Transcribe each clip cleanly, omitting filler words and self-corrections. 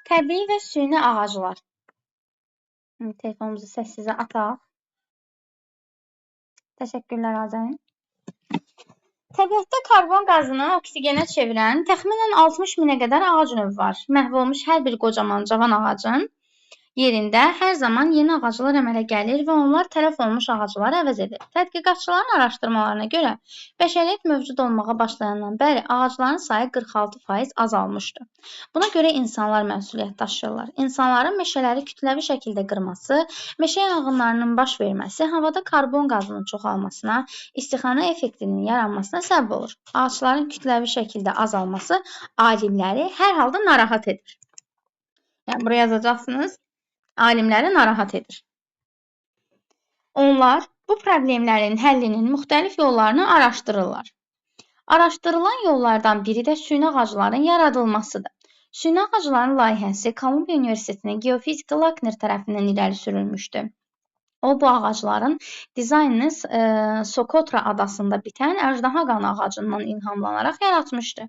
Təbii və süni ağaclar. Telefonumuzu səssizə ataq. Təşəkkürlər Azərin. Təbiətdə karbon qazını oksigenə çevirən təxminən 60 minə qədər ağac növü var. Məhv olmuş hər bir qocaman cavan ağacın yerində hər zaman yeni ağaclar əmələ gəlir və onlar tələf olmuş ağacları əvəz edir. Tədqiqatçıların araşdırmalarına görə bəşəriyyət mövcud olmağa başlayandan bəri ağacların sayı 46% azalmışdır. Buna görə insanlar məsuliyyət daşıyırlar. İnsanların meşələri kütləvi şəkildə qırması, meşə yanğınlarının baş verməsi havada karbon qazının çoxalmasına, istixana effektinin yaranmasına səbəb olur. Ağacların kütləvi şəkildə azalması alimləri hər halda narahat edir. Yəni buraya yazacaqsınız. Alimləri narahat edir. Onlar bu problemlərin həllinin müxtəlif yollarını araşdırırlar. Araşdırılan yollardan biri də süni ağacların yaradılmasıdır. Süni ağacların layihəsi Kolumbiya Universitetinin geofizika Lakner tərəfindən irəli sürülmüşdü. O, bu ağacların dizaynını Sokotra adasında bitən əjdaha qanı ağacından ilhamlanaraq yaratmışdı.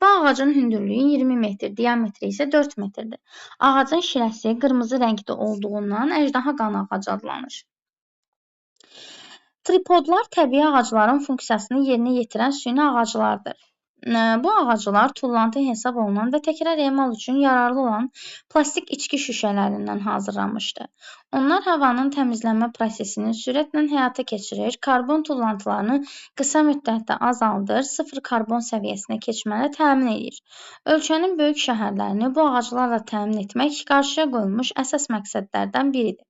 Bu ağacın hündürlüyü 20 metr, diametri isə 4 metrdir. Ağacın şirəsi qırmızı rəngdə olduğundan əjdaha qanı ağacı adlanır. Tripodlar təbii ağacların funksiyasını yerinə yetirən süni ağaclardır. Bu ağaclar tullantı hesab olunan və təkrar emal üçün yararlı olan plastik içki şüşələrindən hazırlanmışdı. Onlar havanın təmizlənmə prosesini sürətlə həyata keçirir, karbon tullantılarını qısa müddətdə azaldır, sıfır karbon səviyyəsinə keçməni təmin edir. Ölkənin böyük şəhərlərini bu ağaclarla təmin etmək qarşıya qoyulmuş əsas məqsədlərdən biridir.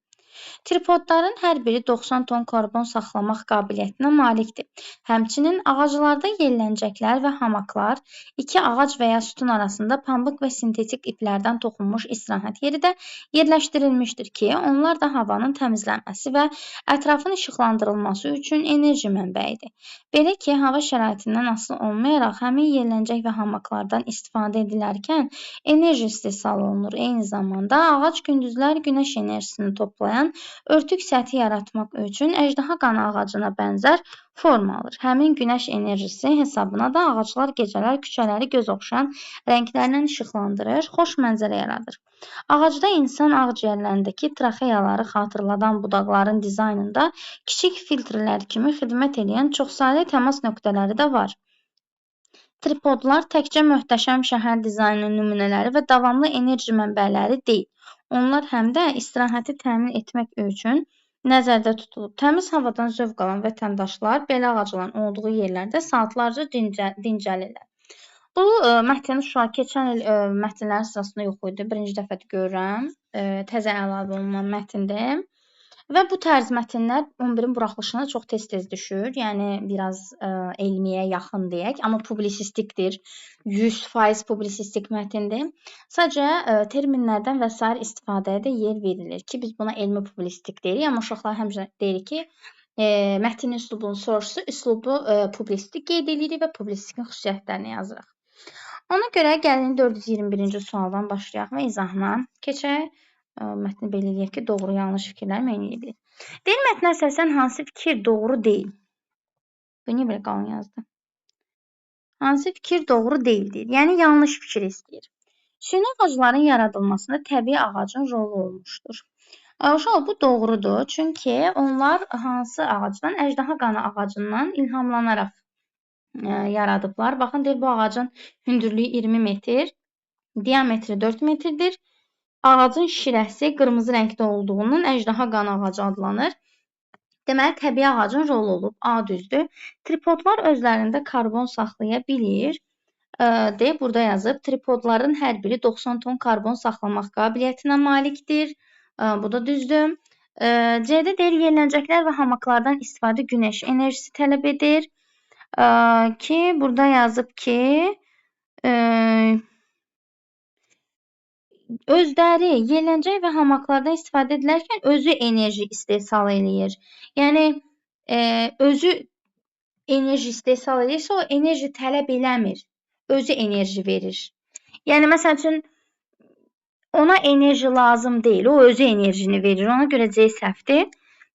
Tripodların hər biri 90 ton karbon saxlamaq qabiliyyətinə malikdir. Həmçinin ağaclarda yelləncəklər və hamaklar, iki ağac və ya sütun arasında pambıq və sintetik iplərdən toxunmuş istirahət yeri də yerləşdirilmişdir ki, onlar da havanın təmizlənməsi və ətrafın işıqlandırılması üçün enerji mənbəyidir. Belə ki, hava şəraitindən asılı olmayaraq həmin yelləncək və hamaklardan istifadə edilərkən enerji istehsal olunur. Eyni zamanda ağac gündüzlər günəş enerjisini toplayan örtük səthi yaratmaq üçün əjdaha qanı ağacına bənzər forma alır. Həmin günəş enerjisi hesabına da ağaclar gecələr küçələri göz oxşayan rənglərlə işıqlandırır, xoş mənzərə yaradır. Ağacda insan ağciyərlərindəki traxeyaları xatırladan budaqların dizaynında kiçik filtrlər kimi xidmət edən çoxsaylı təmas nöqtələri də var. Tripodlar təkcə möhtəşəm şəhər dizaynı nümunələri və davamlı enerji mənbələri deyil. Onlar həm də istirahəti təmin etmək üçün nəzərdə tutulub. Təmiz havadan zövq alan vətəndaşlar belə ağacların olduğu yerlərdə saatlarca dincəlirlər. Bu mətn keçən il mətnlərin sırasında yox idi. Birinci dəfədir görürəm. Təzə əlavə olunan mətndir. Və bu tərz mətnlər 11-in buraxılışına çox tez-tez düşür. Yəni biraz elmiyə yaxın deyək, amma publisistikdir. 100% publisistik mətndir. Sadəcə terminlərdən və s. istifadəyə də yer verilir ki, biz buna elmi publisistik deyirik, amma uşaqlar həmişə deyirik ki, mətnin üslubunun sorusu, üslubu publisistik qeyd edirik və publisistikin xüsusiyyətlərini yazırıq. Ona görə gəlin 421-ci sualdan başlayaq və izahına keçək. Mətni belə eləyək ki, doğru, yanlış fikirlər müəyyən edilir. Deyil mətnə əsasən hansı fikir doğru deyil? Bu niyə belə qalın yazdı? Hansı fikir doğru deyildir? Yəni, yanlış fikir istəyir. Süni ağacların yaradılmasında təbii ağacın rolu olmuşdur. Uşaq, bu doğrudur. Çünki onlar hansı ağacdan? Əjdaha qanı ağacından ilhamlanaraq yaradıblar. Baxın, deyil, bu ağacın hündürlüyü 20 metr, diametri 4 metrdir. Ağacın şirəsi qırmızı rəngdə olduğundan əjdaha qanı ağacı adlanır. Deməli, təbii ağacın rolu olub. A düzdür. Tripodlar özlərində karbon saxlaya bilir. D burada yazıb. Tripodların hər biri 90 ton karbon saxlamaq qabiliyyətinə malikdir. Bu da düzdür. C-də deyir, yelləncəklər və hamaklardan istifadə günəş enerjisi tələb edir. Ki, burada yazıb ki, özləri yelləncək və hamaklardan istifadə edilərkən özü enerji istehsal eləyir. Yəni, özü enerji istehsal edirsə, o enerji tələb eləmir. Özü enerji verir. Yəni, məsəl üçün, ona enerji lazım deyil, o özü enerjini verir. Ona görə C səhvdir.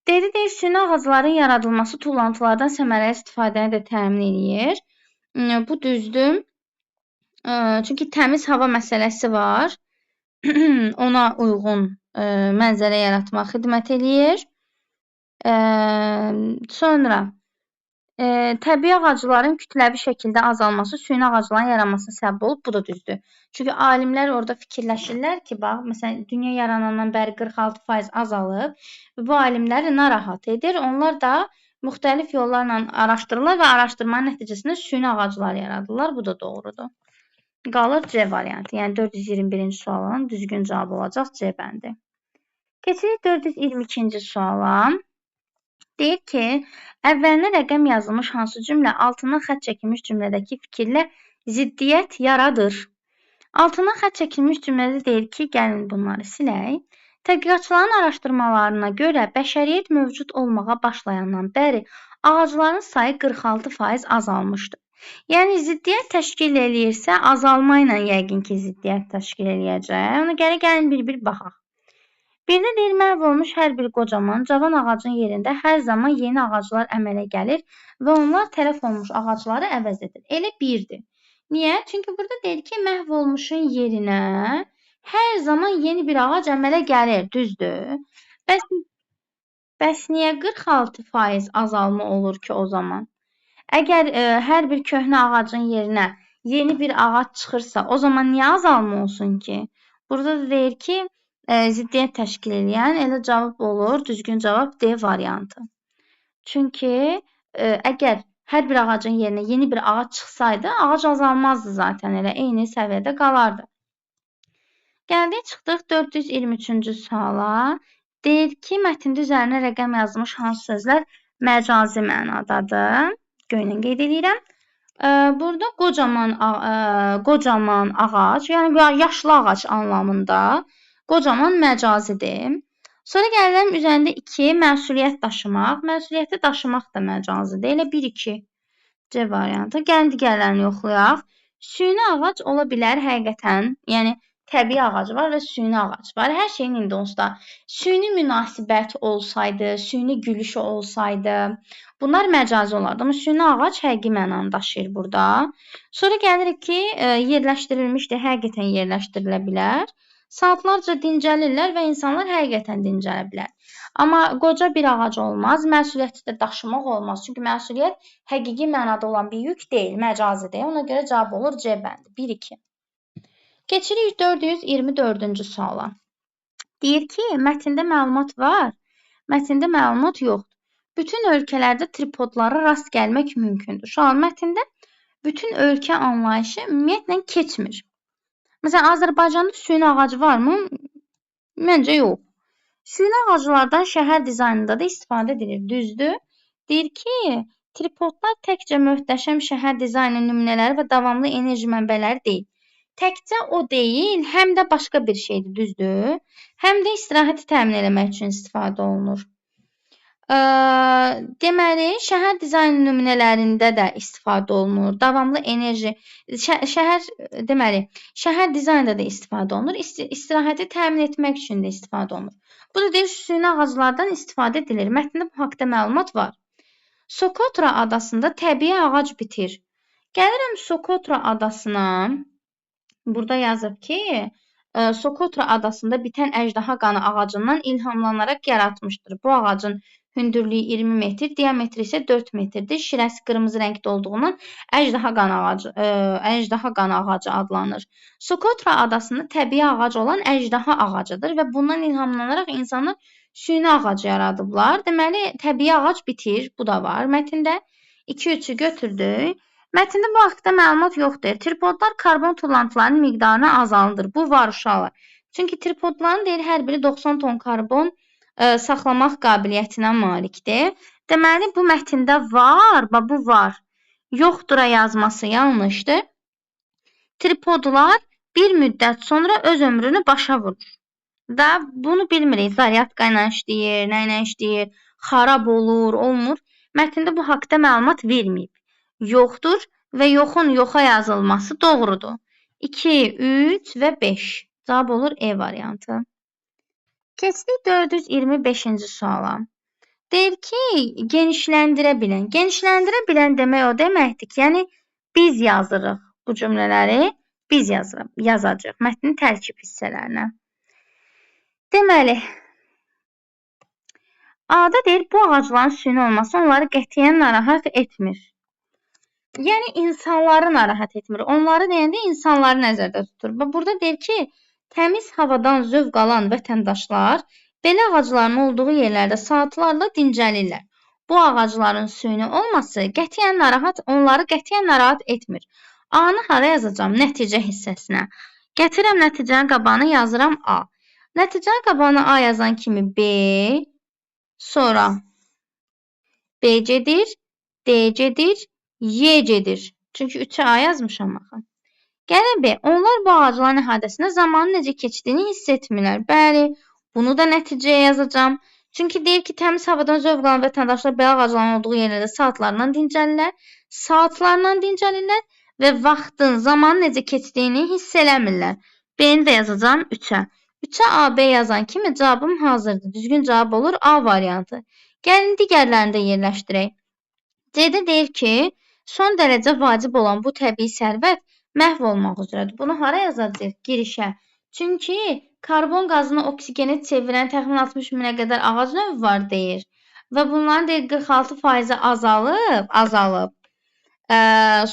D-də deyir, süni ağacların yaradılması tullantılardan səmərəli istifadəni də təmin edir. Bu düzdür. Çünki təmiz hava məsələsi var. ona uyğun mənzərə yaratmağa xidmət eləyir. Sonra təbii ağacların kütləvi şəkildə azalması süni ağacların yaranmasına səbəb olub. Bu da düzdür. Çünki alimlər orada fikirləşirlər ki, bax, məsələn, dünya yaranandan bəri 46% azalıb və bu alimləri narahat edir. Onlar da müxtəlif yollarla araşdırırlar və araşdırmanın nəticəsində süni ağaclar yaradırlar. Bu da doğrudur. Qalır C variantı. Yəni 421-ci sualın düzgün cavabı olacaq C bəndi. Keçirik 422-ci suala. Deyir ki, əvvəlinə rəqəm yazılmış hansı cümlə altından xətt çəkilmiş cümlədəki fikirlə ziddiyyət yaradır? Altından xətt çəkilmiş cümlədə deyir ki, gəlin bunları silək. Tədqiqatçıların araşdırmalarına görə bəşəriyyət mövcud olmağa başlayandan bəri ağacların sayı 46% azalmışdır. Yəni ziddiyyət təşkil eləyirsə, azalma ilə yəqin ki, ziddiyyət təşkil eləyəcək. Ona görə gəlin bir-bir baxaq. Birdə deyir, məhv olmuş hər bir qocaman, cavan ağacın yerində hər zaman yeni ağaclar əmələ gəlir və onlar tələf olmuş ağacları əvəz edir. Elə birdir. Niyə? Çünki burada deyir ki, məhv olmuşun yerinə hər zaman yeni bir ağac əmələ gəlir, düzdür? Bəs niyə 46% azalma olur ki o zaman? Əgər hər bir köhnə ağacın yerinə yeni bir ağac çıxırsa, o zaman niyə azalma olsun ki? Burada da deyir ki, ziddiyyət təşkil edən elə cavab olur, düzgün cavab D variantı. Çünki əgər hər bir ağacın yerinə yeni bir ağac çıxsaydı, ağac azalmazdı zaten, elə eyni səviyyədə qalardı. Gəldik, çıxdıq 423-cü suala. Deyir ki, mətndə üzərinə rəqəm yazılmış hansı sözlər məcazi mənadadır? Göylə qeyd edirəm. Burada qocaman ağac, yəni yaşlı ağac anlamında qocaman məcazidir. Sonra gəlirəm üzərində 2 məsuliyyət daşımaq. Məsuliyyəti daşımaq da məcazidir. Elə 1-2 C variantı. Gəlin digərlərini yoxlayaq. Süni ağac ola bilər həqiqətən, yəni təbii ağac var və süni ağac var. Hər şeyin indi onsuz da süni münasibət olsaydı, süni gülüş olsaydı, bunlar məcazi olardı. Amma süni ağac həqiqi mənanı daşıyır burada. Sonra gəlirik ki, yerləşdirilmişdir, həqiqətən yerləşdirilə bilər. Saatlarca dincəlirlər və insanlar həqiqətən dincələ bilər. Amma qoca bir ağac olmaz, məsuliyyəti də daşımaq olmaz. Çünki məsuliyyət həqiqi mənada olan bir yük deyil, məcazidir. Ona görə cavab olur C bəndi. 1-2. Keçirik 424-cü suala. Deyir ki, mətndə məlumat var, mətndə məlumat yoxdur. Bütün ölkələrdə tripodlara rast gəlmək mümkündür. Şu an mətndə bütün ölkə anlayışı ümumiyyətlə keçmir. Məsələn, Azərbaycanda süni ağacı varmı? Məncə yox. Süni ağaclardan şəhər dizaynında da istifadə edilir, düzdür? Deyir ki, tripodlar təkcə möhtəşəm şəhər dizaynı nümunələri və davamlı enerji mənbələri deyil. Təkcə o deyil, həm də başqa bir şeydir, düzdür? Həm də istirahəti təmin etmək üçün istifadə olunur. Deməli, şəhər dizaynı nümunələrində də istifadə olunur. Davamlı enerji, şəhər dizaynında da istifadə olunur. İstirahəti təmin etmək üçün də istifadə olunur. Bu da deyir, süni ağaclardan istifadə edilir. Mətndə bu haqda məlumat var. Sokotra adasında təbii ağac bitir. Gəlirəm Sokotra adasına. Burada yazıb ki, Sokotra adasında bitən əjdaha qanı ağacından ilhamlanaraq yaratmışdır. Bu ağacın hündürlüyü 20 metr, diametri isə 4 metrdir. Şirəsi qırmızı rəngdə olduğundan əjdaha qanı ağacı adlanır. Sokotra adasında təbii ağac olan əjdaha ağacıdır və bundan ilhamlanaraq insanlar süni ağac yaradıblar. Deməli, təbii ağac bitir, bu da var mətndə. 2-3-ü götürdük. Mətndə bu haqda məlumat yoxdur. Tripodlar karbon tullantılarının miqdarını azaldır. Bu var uşaqlar. Çünki tripodların deyir, hər biri 90 ton karbon saxlamaq qabiliyyətinə malikdir. Deməli, bu mətndə var, bu var. Yoxdura yazması yanlışdır. Tripodlar bir müddət sonra öz ömrünü başa vurur. Da bunu bilmirik. Zaryadka ilə işləyir, nə ilə işləyir, xarab olur, olmur. Mətndə bu haqda məlumat verməyib. Yoxdur və yoxun yoxa yazılması doğrudur. 2, 3 və 5. Cavab olur E variantı. Keçdik 425-ci suala. Deyir ki, genişləndirə bilən. Genişləndirə bilən demək o deməkdir ki, yəni biz yazırıq bu cümlələri. biz yazacağıq mətnin tərkib hissələrinə. Deməli, A-da deyir, bu ağacların süni olması onları qətiyyən narahat etmir. Yəni, insanları narahat etmir. Onları deyəndə insanları nəzərdə tutur. Və burada deyir ki, təmiz havadan zövq alan vətəndaşlar belə ağacların olduğu yerlərdə saatlarla dincəlirlər. Bu ağacların süni olması onları qətiyyən narahat etmir. A-nı hara yazacağım? Nəticə hissəsinə. Gətirəm nəticənin qabağına yazıram A. Nəticənin qabağına A yazan kimi B, sonra B gedir, D gedir, Y gedir. Çünki 3-ə A yazmışam axı. Gəlin B. Onlar bu ağacların əhatəsində zamanın necə keçdiyini hiss etmirlər. Bəli, bunu da nəticəyə yazacağam. Çünki deyir ki, təmiz havadan zövq alan vətəndaşlar belə ağacların olduğu yerlərdə saatlarla dincəlirlər və vaxtın, zamanın necə keçdiyini hiss eləmirlər. B-ni də yazacağam 3-ə. 3-ə AB yazan kimi cavabım hazırdır. Düzgün cavab olur A variantı. Gəlin digərlərini də yerləşdirək. C-də deyir ki, son dərəcə vacib olan bu təbii sərvət məhv olmaq üzrədir. Bunu hara yazacağıq? Girişə. Çünki karbon qazını oksigeni çevirən təxminən 60 minə qədər ağac növü var deyir. Və bunların deyir 46% azalıb.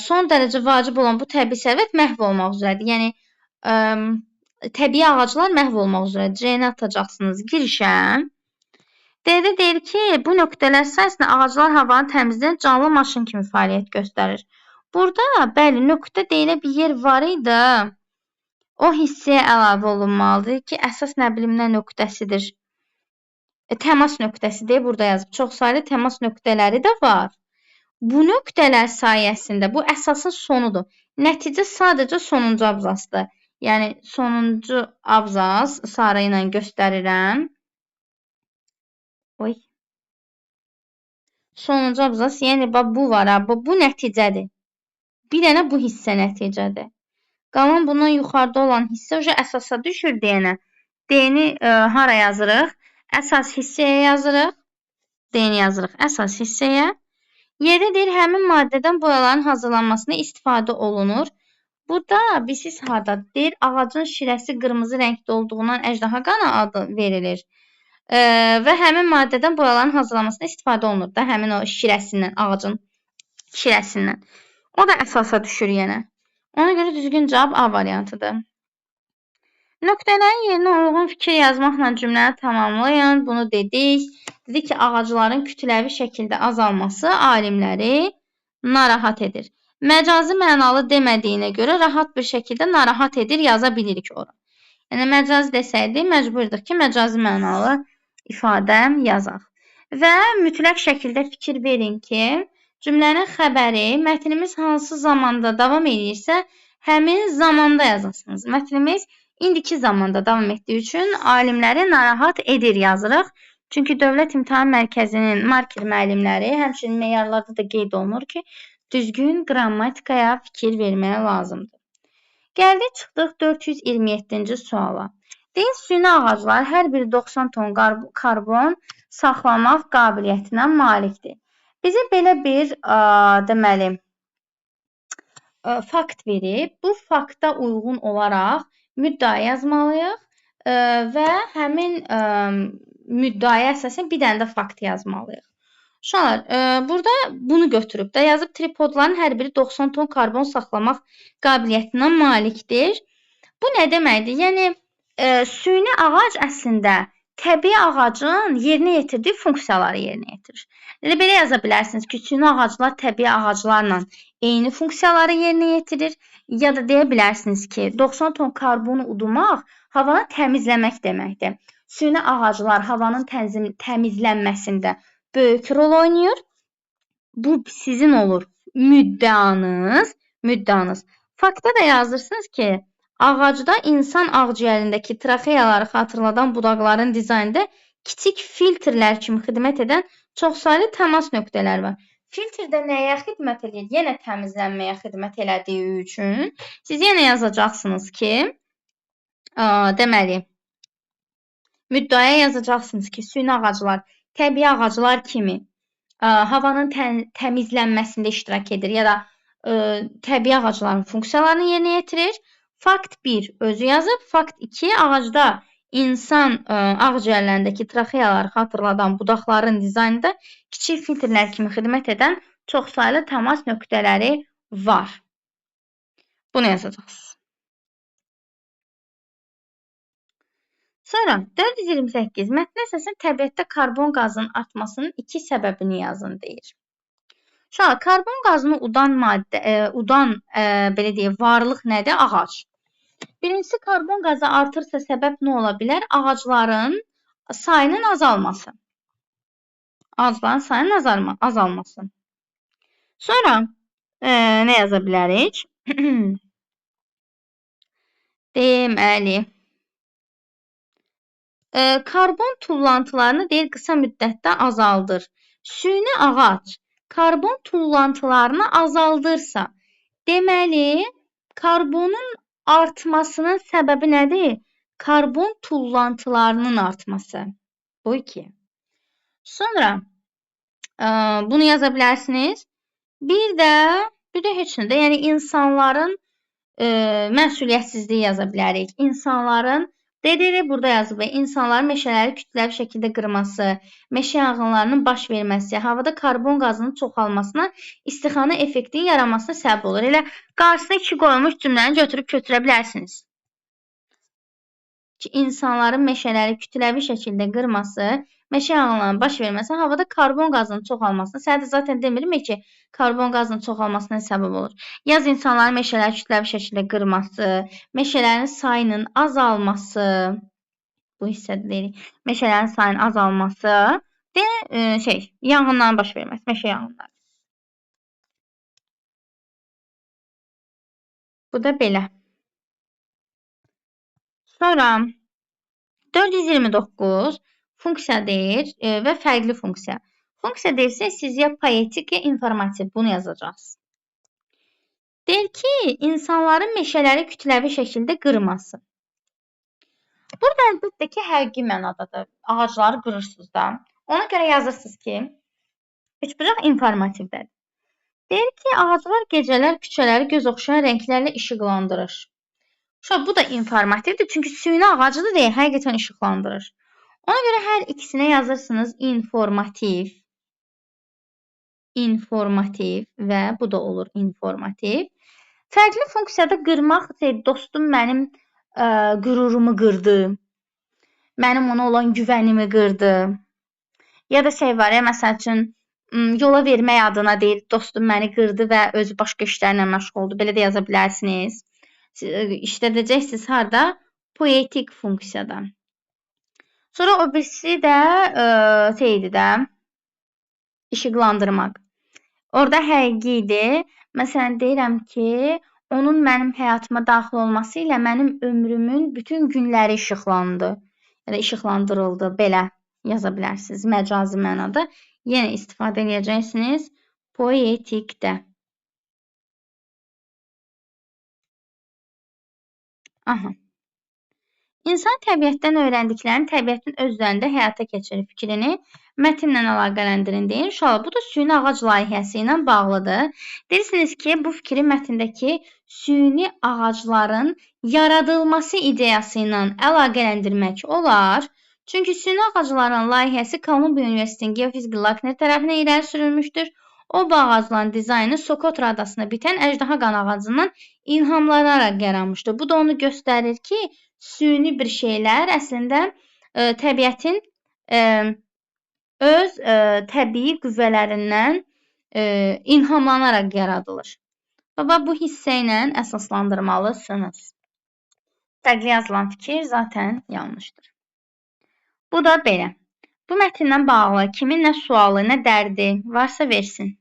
Son dərəcə vacib olan bu təbii sərvət məhv olmaq üzrədir. Yəni, təbii ağaclar məhv olmaq üzrədir. C-ni atacaqsınız girişə. D-də deyir ki, bu nöqtələr sayəsində ağaclar havanı təmizləyən canlı maşın kimi fəaliyyət göstərir. Burada, bəli, nöqtə deyilə bir yer var idi. O hissəyə əlavə olunmalıdır ki, əsas nə bilim nə nöqtəsidir. Təmas nöqtəsidir, burada yazıb. Çox saylı təmas nöqtələri də var. Bu nöqtələr sayəsində, bu əsasın sonudur. Nəticə sadəcə sonuncu abzasdır. Yəni, sonuncu abzas sarı ilə göstərirəm. Sonuncu abzas, yəni bu var, bu nəticədir. Bir dənə bu hissə nəticədir. Qalan bundan yuxarıda olan hissə əsasa düşür deyənə. D-ni hara yazırıq? Əsas hissəyə yazırıq. D-ni yazırıq əsas hissəyə. Yerdə deyir, həmin maddədən boyaların hazırlanmasına istifadə olunur. Burada bilirsiniz harda deyir, ağacın şirəsi qırmızı rəngdə olduğundan əjdaha qanı adı verilir. Və həmin maddədən boyaların hazırlanmasına istifadə olunur da, həmin o şirəsindən, ağacın şirəsindən. O da əsasa düşür yenə. Ona görə düzgün cavab A variantıdır. Nöqtələrin yerinə uyğun fikir yazmaqla cümləni tamamlayın. Bunu dedik. Dedik ki, ağacların kütləvi şəkildə azalması alimləri narahat edir. Məcazi mənalı demədiyinə görə rahat bir şəkildə narahat edir yaza bilirik ora. Yəni, məcazi desəydi, məcburduq ki, məcazi mənalı ifadə yazaq. Və mütləq şəkildə fikir verin ki, cümlənin xəbəri mətnimiz hansı zamanda davam edirsə, həmin zamanda yazasınız. Mətnimiz indiki zamanda davam etdiyi üçün alimləri narahat edir yazırıq. Çünki Dövlət İmtahan Mərkəzinin marker müəllimləri, həmçinin meyarlarda da qeyd olunur ki, düzgün qrammatikaya fikir verməyə lazımdır. Gəldik, çıxdıq 427-ci suala. Deyil, süni ağaclar hər biri 90 ton karbon saxlamaq qabiliyyətinə malikdir. Bizə belə bir, deməli, fakt verib. Bu fakta uyğun olaraq müddəa yazmalıyıq və həmin müddəaya əsasən bir dənə də fakt yazmalıyıq. Uşaqlar, burada bunu götürüb də yazıb tripodların hər biri 90 ton karbon saxlamaq qabiliyyətinə malikdir. Bu nə deməkdir? Yəni, süni ağac əslində təbii ağacın yerinə yetirdiyi funksiyaları yerinə yetirir. Belə yaza bilərsiniz ki, süni ağaclar təbii ağaclarla eyni funksiyaları yerinə yetirir. Ya da deyə bilərsiniz ki, 90 ton karbonu udumaq havanı təmizləmək deməkdir. Süni ağaclar havanın təmizlənməsində böyük rol oynayır. Bu sizin olur müddəanız. Faktda da yazırsınız ki, ağacda insan ağciyərindəki traxeyaları xatırladan budaqların dizaynında kiçik filtrlər kimi xidmət edən çoxsaylı təmas nöqtələri var. Filtrdə nəyə xidmət edir? Yenə təmizlənməyə xidmət elədiyi üçün siz yenə yazacaqsınız ki, deməli, müddəaya yazacaqsınız ki, süni ağaclar təbii ağaclar kimi havanın təmizlənməsində iştirak edir ya da təbii ağacların funksiyalarını yerinə yetirir. Fakt 1 özü yazıb, fakt 2 ağacda insan ağciyərlərindəki traxeyaları xatırladan budaqların dizaynında kiçik filtrlər kimi xidmət edən çoxsaylı təmas nöqtələri var. Bunu yazacaqsınız. Sonra 428 mətn əsasında təbiətdə karbon qazının artmasının 2 səbəbini yazın deyir. Uşaqlar, karbon qazını udan belə deyək, varlıq nədir? Ağac. Birincisi, karbon qazı artırsa səbəb nə ola bilər? Ağacların sayının azalması. Ağacların sayının azalması. Sonra nə yaza bilərik? Deməli, karbon tullantılarını deyir qısa müddətdə azaldır. Süni ağac karbon tullantılarını azaldırsa, deməli, karbonun artmasının səbəbi nədir? Karbon tullantılarının artması. Bu 2. Sonra bunu yaza bilərsiniz. Bir də heç nə də, yəni insanların məsuliyyətsizliyi yaza bilərik. İnsanların, burada yazıb, insanların meşələri kütləvi şəkildə qırması, meşə yanğınlarının baş verməsi, havada karbon qazının çoxalmasına, istixana effektinin yaranmasına səbəb olur. Elə qarşısına 2 qoyulmuş cümləni götürüb köçürə bilərsiniz. Ki, insanların meşələri kütləvi şəkildə qırması, meşə yanğınlarının baş verməsi, havada karbon qazının çoxalmasına, sənə də zaten demirəm ki, karbon qazının çoxalmasına səbəb olur. Yaz insanların meşələri kütləvi şəkildə qırması, meşələrin sayının azalması, bu hissədə deyirik, meşələrin sayının azalması və yanğınların baş verməsi, meşə yanğınları. Bu da belə. Sonra 429 funksiya deyir və fərqli funksiya. Funksiya deyirsə, siz ya poetik, ya informativ bunu yazacaqsınız. Deyir ki, insanların meşələri kütləvi şəkildə qırması. Burada əlbəttə ki, həqiqi mənadadır. Ağacları qırırsınız da. Ona görə yazırsınız ki, üçbucaq informativdədir. Deyir ki, ağaclar gecələr küçələri göz oxşayan rənglərlə işıqlandırır. Bu da informativdir, çünki süni ağacıdır deyə həqiqətən işıqlandırır. Ona görə hər ikisinə yazırsınız informativ və bu da olur informativ. Fərqli funksiyada qırmaq, dostum mənim qürurumu qırdı, mənim ona olan güvənimi qırdı. Ya da var ya, məsəl üçün, yola vermək adına deyir, dostum məni qırdı və özü başqa işlərlə məşğul oldu. Belə də yaza bilərsiniz. İşlədəcəksiniz harada? Poetik funksiyada. Sonra o birisi də işıqlandırmaq. Orada həqiqi idi. Məsələn, deyirəm ki, onun mənim həyatıma daxil olması ilə mənim ömrümün bütün günləri işıqlandı. Ya da işıqlandırıldı. Belə yaza bilərsiniz. Məcazi mənada. Yenə istifadə edəcəksiniz poetikdə. Aha. İnsan təbiətdən öyrəndiklərini təbiətin özlərində həyata keçirir fikrini mətnlə əlaqələndirin deyir. İnşallah, bu da süni ağac layihəsi ilə bağlıdır. Deyirsiniz ki, bu fikri mətndəki süni ağacların yaradılması ideyası ilə əlaqələndirmək olar. Çünki süni ağacların layihəsi Kolumbiya Universitetinin geofiziki Lakner tərəfindən irəli sürülmüşdür. O bu ağacların dizaynı Sokotra adasında bitən əjdaha qan ağacından ilhamlanaraq yaranmışdır. Bu da onu göstərir ki, süni bir şeylər əslində təbiətin öz təbii qüvvələrindən ilhamlanaraq yaradılır. Baba, bu hissə ilə əsaslandırmalısınız. Fərqli yazılan fikir zaten yanlışdır. Bu da belə. Bu mətndən bağlı kimin nə sualı, nə dərdi varsa versin.